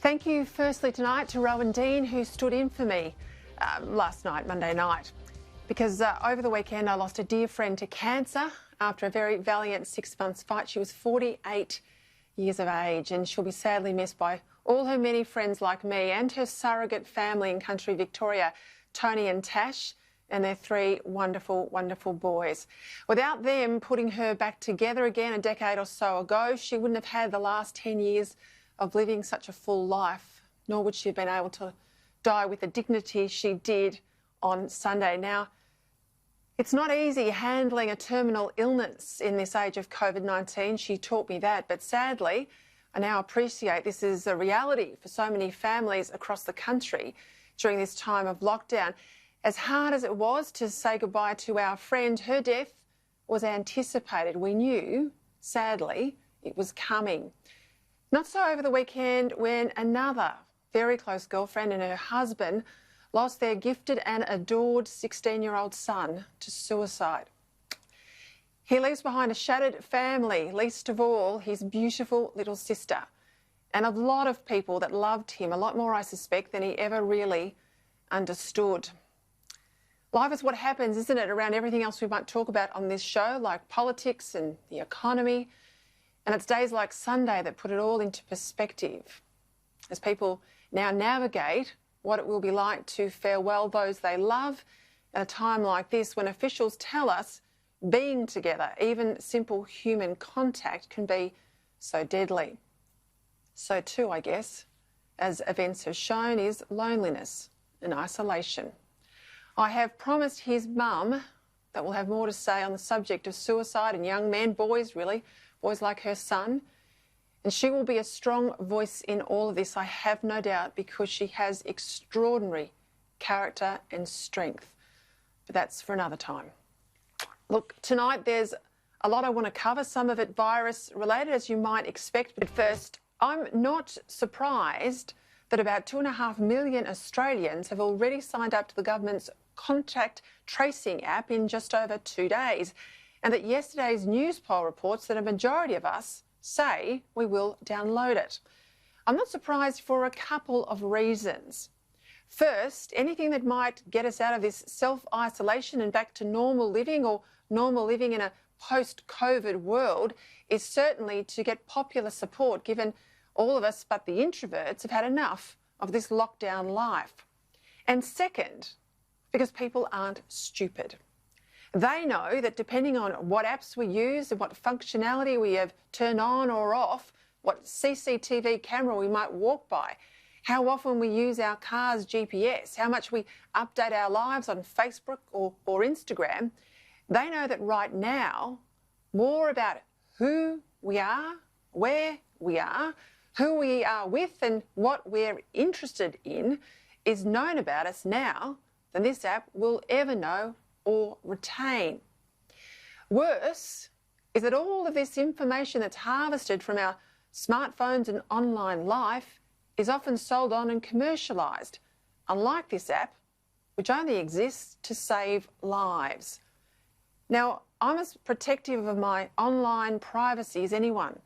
Thank you firstly tonight to Rowan Dean, who stood in for me last night, Monday night, because over the weekend I lost a dear friend to cancer after a very valiant 6 months fight. She was 48 years of age and she'll be sadly missed by all her many friends like me and her surrogate family in country Victoria, Tony and Tash, and their three wonderful, wonderful boys. Without them putting her back together again a decade or so ago, she wouldn't have had the last 10 years of living such a full life, nor would she have been able to die with the dignity she did on Sunday. Now, it's not easy handling a terminal illness in this age of COVID-19. She taught me that, but sadly, I now appreciate this is a reality for so many families across the country during this time of lockdown. As hard as it was to say goodbye to our friend, her death was anticipated. We knew, sadly, it was coming. Not so over the weekend when another very close girlfriend and her husband lost their gifted and adored 16-year-old son to suicide. He leaves behind a shattered family, least of all his beautiful little sister, and a lot of people that loved him, a lot more, I suspect, than he ever really understood. Life is what happens, isn't it, around everything else we might talk about on this show, like politics and the economy. And it's days like Sunday that put it all into perspective as people now navigate what it will be like to farewell those they love at a time like this when officials tell us being together, even simple human contact, can be so deadly. So too, I guess, as events have shown, is loneliness and isolation. I have promised his mum that we'll have more to say on the subject of suicide and young men, boys really, boys like her son. And she will be a strong voice in all of this, I have no doubt, because she has extraordinary character and strength. But that's for another time. Look, tonight there's a lot I want to cover, some of it virus-related, as you might expect. But first, I'm not surprised that about 2.5 million Australians have already signed up to the government's contact tracing app in just over 2 days, and that yesterday's news poll reports that a majority of us say we will download it. I'm not surprised for a couple of reasons. First, anything that might get us out of this self-isolation and back to normal living, or normal living in a post-COVID world, is certainly to get popular support, given all of us but the introverts have had enough of this lockdown life. And second, because people aren't stupid. They know that depending on what apps we use and what functionality we have turned on or off, what CCTV camera we might walk by, how often we use our car's GPS, how much we update our lives on Facebook or Instagram, they know that right now, more about who we are, where we are, who we are with and what we're interested in is known about us now than this app will ever know or retain. Worse is that all of this information that's harvested from our smartphones and online life is often sold on and commercialised, unlike this app, which only exists to save lives. Now, I'm as protective of my online privacy as anyone.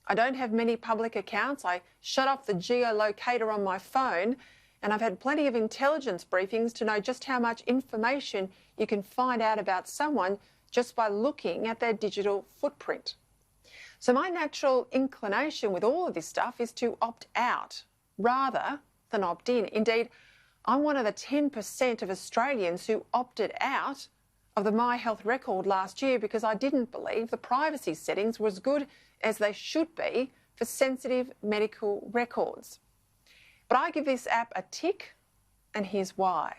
I don't have many public accounts. I shut off the geolocator on my phone, and I've had plenty of intelligence briefings to know just how much information you can find out about someone just by looking at their digital footprint. So my natural inclination with all of this stuff is to opt out rather than opt in. Indeed, I'm one of the 10% of Australians who opted out of the My Health record last year because I didn't believe the privacy settings were as good as they should be for sensitive medical records. But I give this app a tick, and here's why.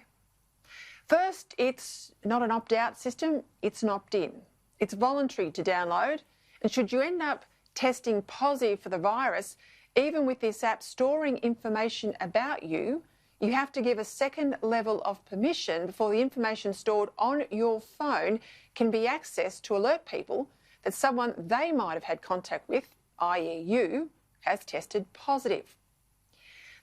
First, it's not an opt-out system, it's an opt-in. It's voluntary to download, and should you end up testing positive for the virus, even with this app storing information about you, you have to give a second level of permission before the information stored on your phone can be accessed to alert people that someone they might have had contact with, i.e. you, has tested positive.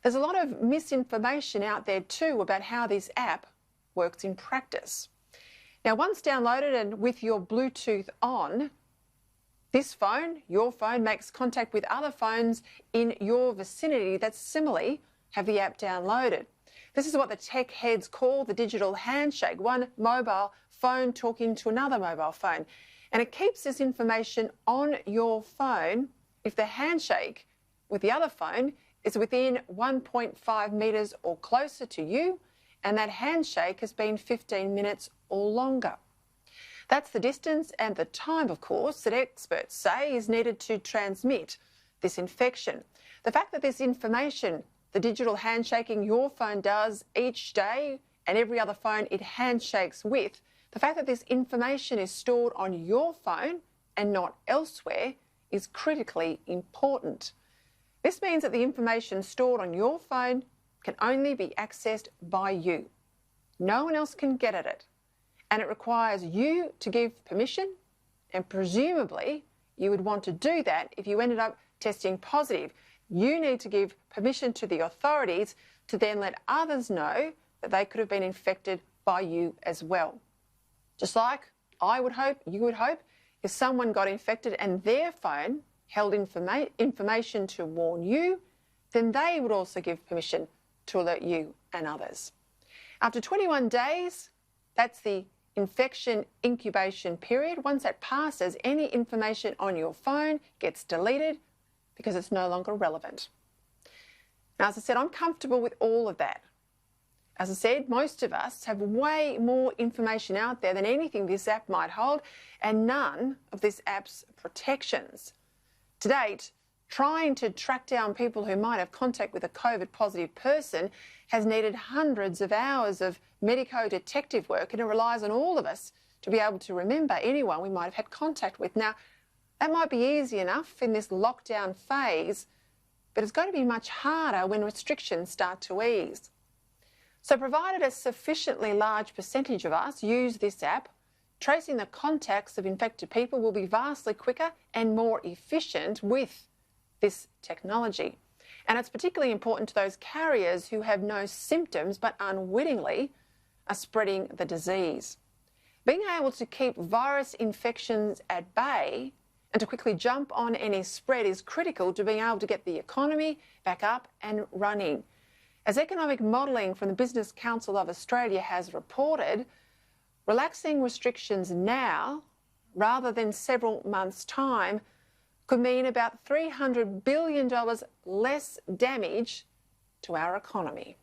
There's a lot of misinformation out there too about how this app works in practice. Now, once downloaded and with your Bluetooth on, This phone, your phone, makes contact with other phones in your vicinity that similarly have the app downloaded. This is what the tech heads call the digital handshake, one mobile phone talking to another mobile phone. And it keeps this information on your phone if the handshake with the other phone is within 1.5 metres or closer to you, and that handshake has been 15 minutes or longer. That's the distance and the time, of course, that experts say is needed to transmit this infection. The fact that this information, the digital handshaking your phone does each day and every other phone it handshakes with, the fact that this information is stored on your phone and not elsewhere is critically important. This means that the information stored on your phone can only be accessed by you. No one else can get at it. And it requires you to give permission, and presumably you would want to do that if you ended up testing positive. You need to give permission to the authorities to then let others know that they could have been infected by you as well. Just like I would hope, you would hope, if someone got infected and their phone held information to warn you, then they would also give permission to alert you and others. After 21 days, that's the infection incubation period. Once that passes, any information on your phone gets deleted because it's no longer relevant. Now, as I said, I'm comfortable with all of that. As I said, most of us have way more information out there than anything this app might hold, and none of this app's protections. To date, trying to track down people who might have contact with a COVID positive person has needed hundreds of hours of medico-detective work, and it relies on all of us to be able to remember anyone we might have had contact with. Now, that might be easy enough in this lockdown phase, but it's going to be much harder when restrictions start to ease. So provided a sufficiently large percentage of us use this app, tracing the contacts of infected people will be vastly quicker and more efficient with this technology. And it's particularly important to those carriers who have no symptoms but unwittingly are spreading the disease. Being able to keep virus infections at bay and to quickly jump on any spread is critical to being able to get the economy back up and running. As economic modelling from the Business Council of Australia has reported, relaxing restrictions now, rather than several months' time, could mean about $300 billion less damage to our economy.